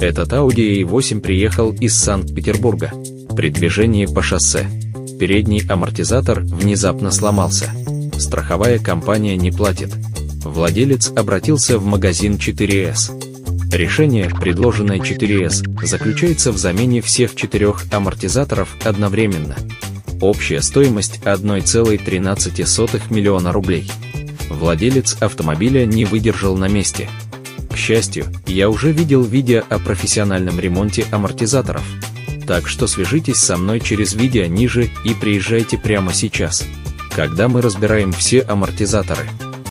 Этот Audi A8 приехал из Санкт-Петербурга. При движении по шоссе передний амортизатор внезапно сломался. Страховая компания не платит. Владелец обратился в магазин 4S. Решение, предложенное 4S, заключается в замене всех 4 амортизаторов одновременно. Общая стоимость 1,13 миллиона рублей. Владелец автомобиля не выдержал на месте. К счастью, я уже видел видео о профессиональном ремонте амортизаторов. Так что свяжитесь со мной через видео ниже и приезжайте прямо сейчас, когда мы разбираем все амортизаторы.